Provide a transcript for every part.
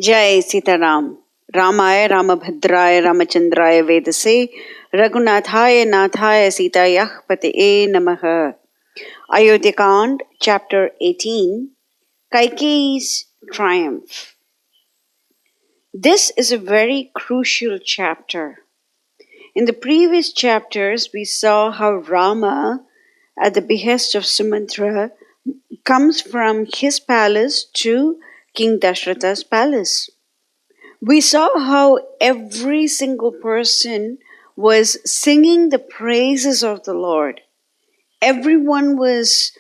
Jai Sitaram. Ramaya Ramabhadraya Ramachandraya Vedase Raghunathaya Nathaya Sitayah Patiye Namaha. Ayodhya Kand, Chapter 18, Kaikeyi's Triumph. This is a very crucial chapter. In the previous chapters, we saw how Rama, at the behest of Sumantra, comes from his palace to King Dasaratha's palace. We saw how every single person was singing the praises of the Lord. Everyone was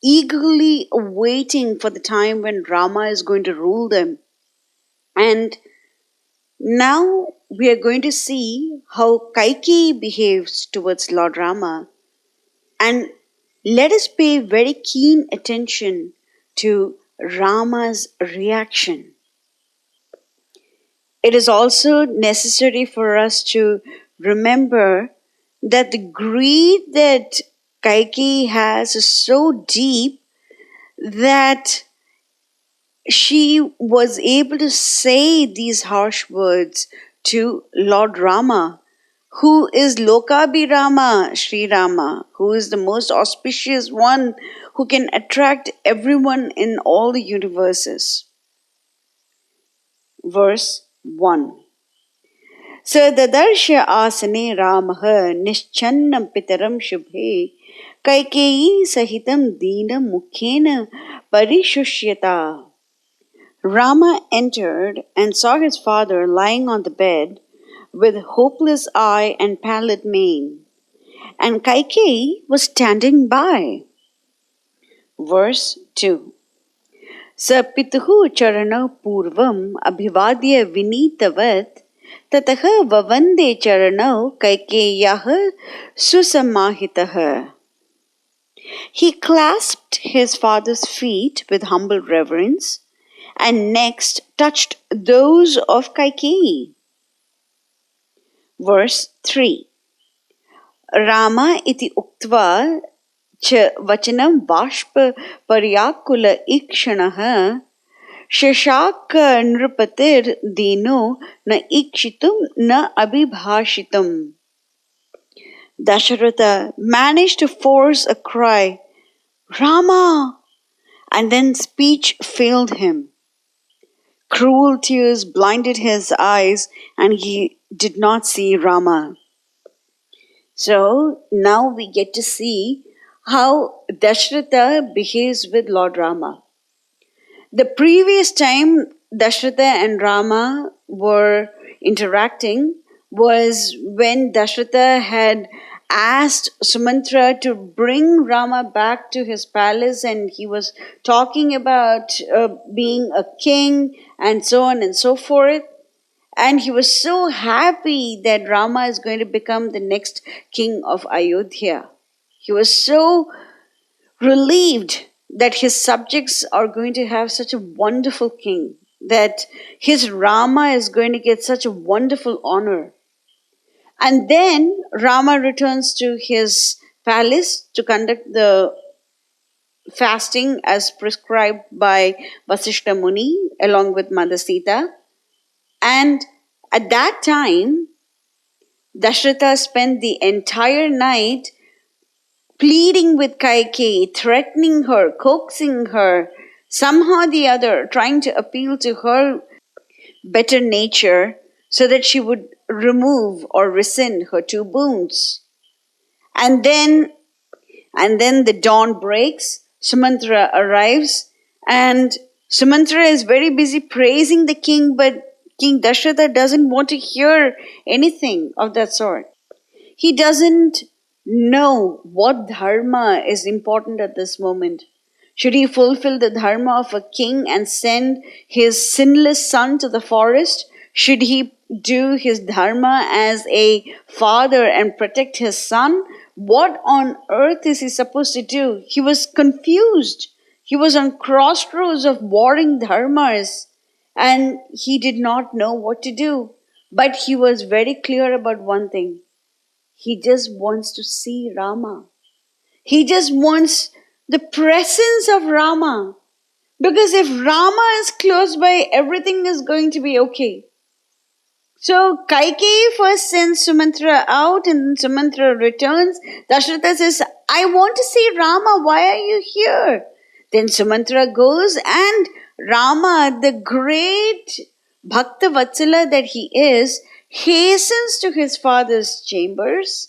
eagerly waiting for the time when Rama is going to rule them. And now we are going to see how Kaikeyi behaves towards Lord Rama. And let us pay very keen attention to Rama's reaction. It is also necessary for us to remember that the greed that Kaikeyi has is so deep that she was able to say these harsh words to Lord Rama, who is Lokabhirama, Sri Rama, who is the most auspicious one, who can attract everyone in all the universes. Verse 1. स ददर्श आसने रामः निश्चन्नं पितरं शुभे कैकेयी सहितं दीनं मुखेन परिशुष्यता. Rama entered and saw his father lying on the bed with hopeless eye and pallid mien, and Kaikeyi was standing by. Verse 2. स पितुः चरणौ पूर्वम् अभिवाद्य विनीतवत् ततः ववन्दे चरणौ कैकेय्याः सुसमाहितः. He clasped his father's feet with humble reverence and next touched those of Kaikeyi. Verse 3. Rama iti uktva च वचनं बाष्प पर्याकुल ईक्षणः शशाक नृपतिर दीनो न ईक्षितुं न अभिभाषितुम्. Dasaratha managed to force a cry, Rama! And then speech failed him. Cruel tears blinded his eyes and he did not see Rama. So now we get to see how Dasaratha behaves with Lord Rama. The previous time Dasaratha and Rama were interacting was when Dasaratha had asked Sumantra to bring Rama back to his palace, and he was talking about being a king and so on and so forth. And he was so happy that Rama is going to become the next king of Ayodhya. He was so relieved that his subjects are going to have such a wonderful king, that his Rama is going to get such a wonderful honor. And then Rama returns to his palace to conduct the fasting as prescribed by Vasishta Muni along with Mother Sita. And at that time, Dasaratha spent the entire night pleading with Kaikeyi, threatening her, coaxing her, somehow or the other, trying to appeal to her better nature so that she would remove or rescind her two boons. And then the dawn breaks, Sumantra arrives, and Sumantra is very busy praising the king, but King Dasaratha doesn't want to hear anything of that sort. He doesn't know what dharma is important at this moment. Should he fulfill the dharma of a king and send his sinless son to the forest? Should he do his dharma as a father and protect his son? What on earth is he supposed to do? He was confused. He was on crossroads of warring dharmas and he did not know what to do. But he was very clear about one thing. He just wants to see Rama. He just wants the presence of Rama. Because if Rama is close by, everything is going to be okay. So Kaikeyi first sends Sumantra out, and Sumantra returns. Dasaratha says, I want to see Rama. Why are you here? Then Sumantra goes, and Rama, the great Bhakta Vatsala that he is, hastens to his father's chambers.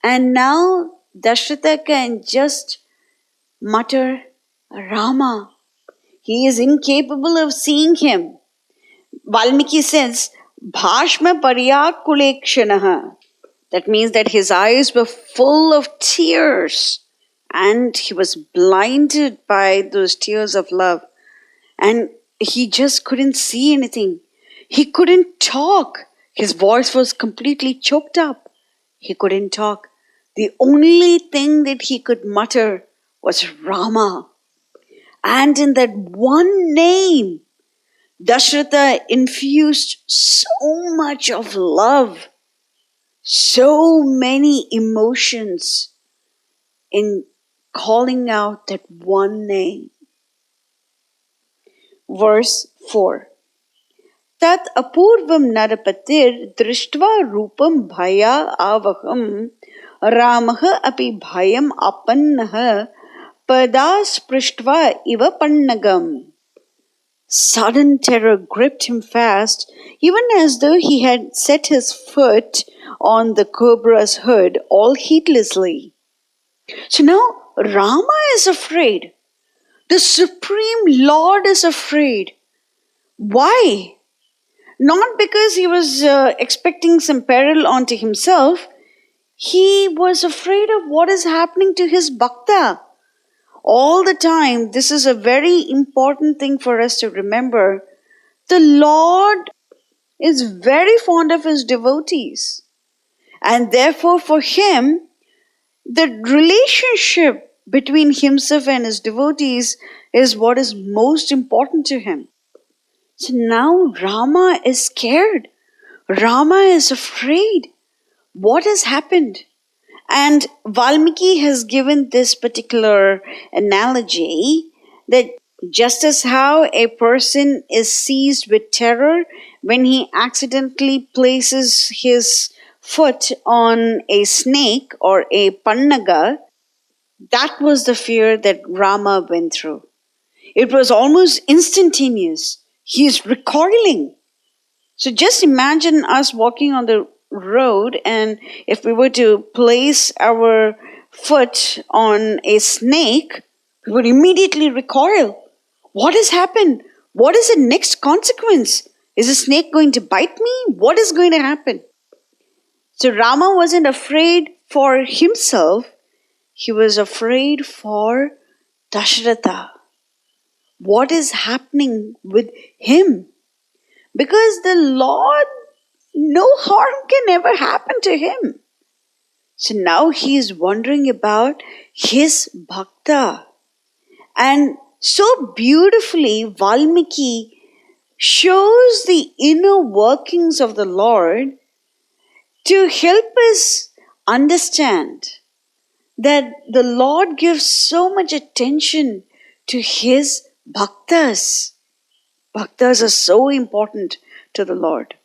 And now Dasaratha can just mutter, Rama. He is incapable of seeing him. Valmiki says, Bhashma Paryakulekshanaha. That means that his eyes were full of tears and he was blinded by those tears of love. And he just couldn't see anything. He couldn't talk. His voice was completely choked up. He couldn't talk. The only thing that he could mutter was Rama. And in that one name, Dasaratha infused so much of love, so many emotions in calling out that one name. Verse 4. Tat apurvam narapatir drishtva rupam bhaya avaham Ramaha api bhayam apannaha padas prishtva iva pannagam. Sudden terror gripped him fast, even as though he had set his foot on the cobra's hood all heedlessly. So now Rama is afraid. The Supreme Lord is afraid. Why? Not because he was expecting some peril onto himself. He was afraid of what is happening to his bhakta. All the time, this is a very important thing for us to remember. The Lord is very fond of his devotees. And therefore, for him, the relationship between himself and his devotees is what is most important to him. So now Rama is scared. Rama is afraid. What has happened? And Valmiki has given this particular analogy that just as how a person is seized with terror when he accidentally places his foot on a snake or a pannaga, that was the fear that Rama went through. It was almost instantaneous. He is recoiling. So just imagine us walking on the road, and if we were to place our foot on a snake, we would immediately recoil. What has happened? What is the next consequence? Is the snake going to bite me? What is going to happen? So Rama wasn't afraid for himself. He was afraid for Dasaratha. What is happening with him? Because the Lord, no harm can ever happen to him. So now he is wondering about his bhakta. And so beautifully, Valmiki shows the inner workings of the Lord to help us understand that the Lord gives so much attention to his bhaktas. Bhaktas are so important to the Lord.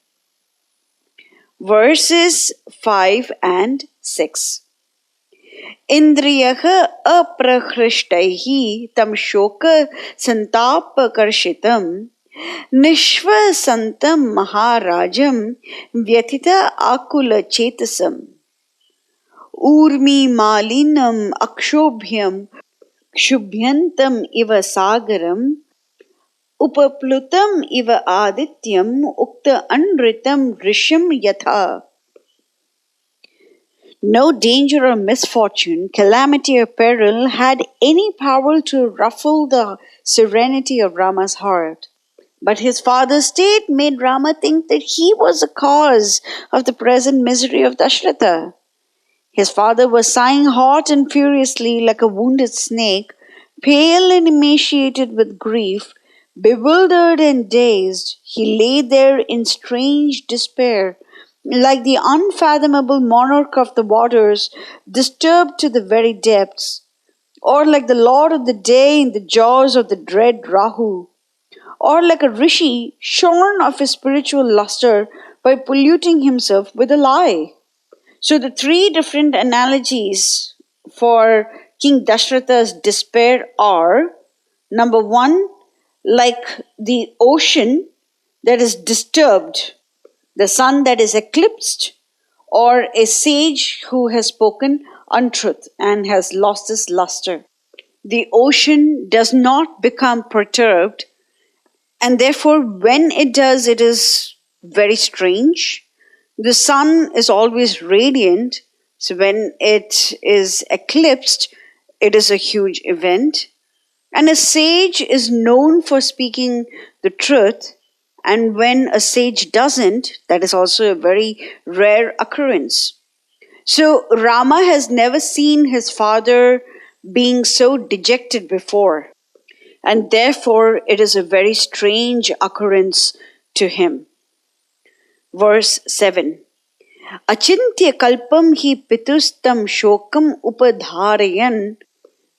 Verses 5 and 6. Indriyaha aprahrishtaihi tam shoka santapakaršitam nishvasantam maharajam vyatita akula chetasam urmi malinam akshobhyam kshubhyantam iva sagaram upaplutam iva adityam ukta anritam risham yatha. No danger or misfortune, calamity or peril had any power to ruffle the serenity of Rama's heart. But his father's state made Rama think that he was the cause of the present misery of Dasaratha. His father was sighing hot and furiously like a wounded snake, pale and emaciated with grief, bewildered and dazed. He lay there in strange despair, like the unfathomable monarch of the waters, disturbed to the very depths. or like the lord of the day in the jaws of the dread Rahu, or like a rishi shorn of his spiritual luster by polluting himself with a lie. So the three different analogies for King Dashratha's despair are: number one, like the ocean that is disturbed, the sun that is eclipsed, or a sage who has spoken untruth and has lost his luster. The ocean does not become perturbed, and therefore, when it does, it is very strange. The sun is always radiant, so when it is eclipsed, it is a huge event. And a sage is known for speaking the truth, and when a sage doesn't, that is also a very rare occurrence. So Rama has never seen his father being so dejected before, and therefore it is a very strange occurrence to him. Verse 7. Achintya kalpam hi pitustam shokam upadharayan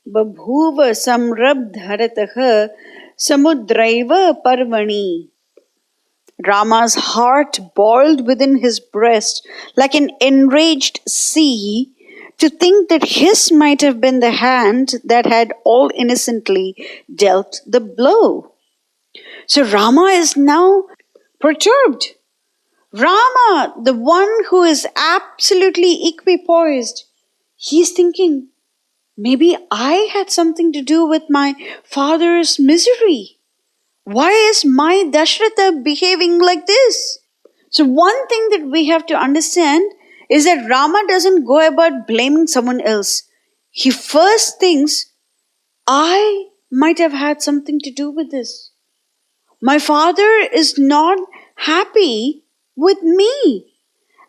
babhuva samrabdharatah samudraiva parvani. Rama's heart boiled within his breast like an enraged sea to think that his might have been the hand that had all innocently dealt the blow. So Rama is now perturbed. Rama, the one who is absolutely equipoised, he's thinking, maybe I had something to do with my father's misery. Why is my Dasaratha behaving like this? So, one thing that we have to understand is that Rama doesn't go about blaming someone else. He first thinks, I might have had something to do with this. My father is not happy with me.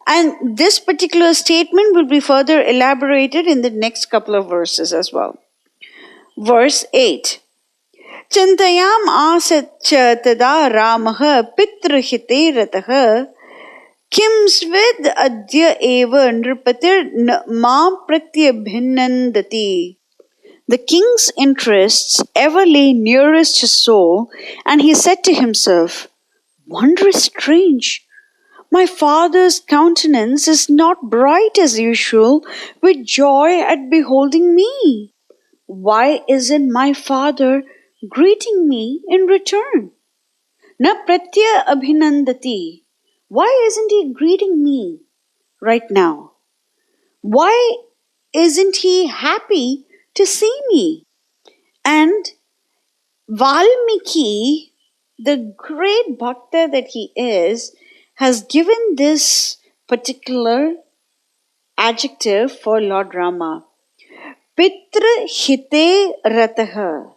And this particular statement will be further elaborated in the next couple of verses as well. Verse 8. Chintayam asaccha tada Ramah pitrahite ratah kim svid adya eva nripatir ma pratyabhinandati. The king's interests ever lay nearest his soul, and he said to himself, wondrous strange! My father's countenance is not bright as usual with joy at beholding me. Why isn't my father greeting me in return? Na pratya abhinandati. Why isn't he greeting me right now? Why isn't he happy to see me? And Valmiki, the great bhakta that he is, has given this particular adjective for Lord Rama. Pitra hite rataha.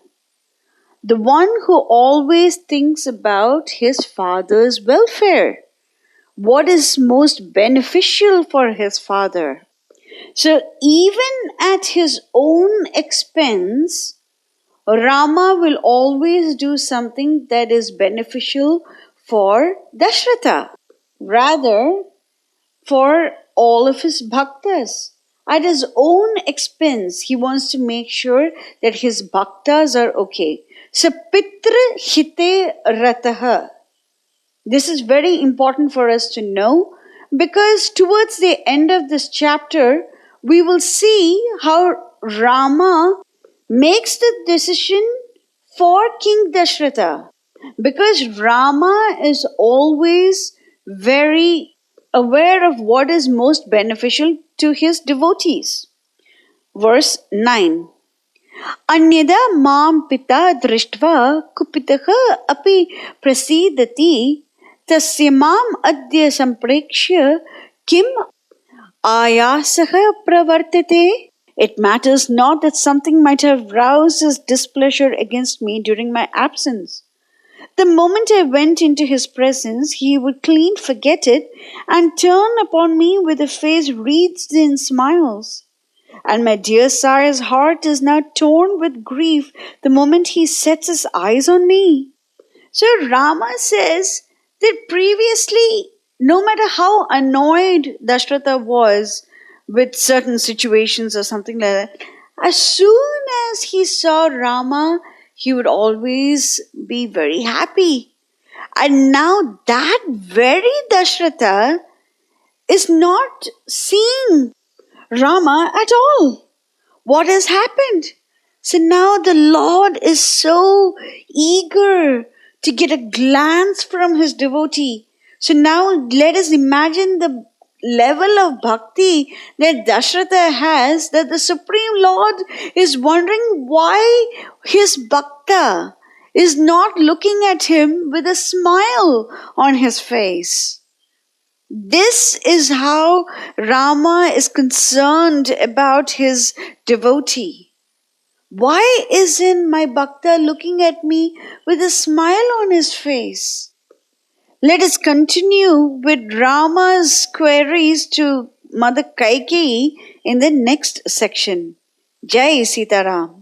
The one who always thinks about his father's welfare. What is most beneficial for his father? So even at his own expense, Rama will always do something that is beneficial for Dasaratha, rather for all of his bhaktas. At his own expense, he wants to make sure that his bhaktas are okay. So, Pitra Hite Rataha. This is very important for us to know, because towards the end of this chapter, we will see how Rama makes the decision for King Dasaratha. Because Rama is always very aware of what is most beneficial to his devotees. Verse 9. Anyada mam pita drishtva kupitaha api prasidati tasya mam adya samprekshya kim ayasaha pravartate. It matters not that something might have roused his displeasure against me during my absence. The moment I went into his presence, he would clean forget it and turn upon me with a face wreathed in smiles. And my dear sire's heart is now torn with grief the moment he sets his eyes on me. So Rama says that previously, no matter how annoyed Dasaratha was with certain situations or something like that, As soon as he saw Rama, he would always be very happy. And now that very Dasaratha is not seeing Rama at all. What has happened? So now the Lord is so eager to get a glance from his devotee. So now let us imagine the level of bhakti that Dasaratha has, that the Supreme Lord is wondering why his bhakta is not looking at him with a smile on his face. This is how Rama is concerned about his devotee. Why isn't my bhakta looking at me with a smile on his face? Let us continue with Rama's queries to Mother Kaikeyi in the next section. Jai Sitaram.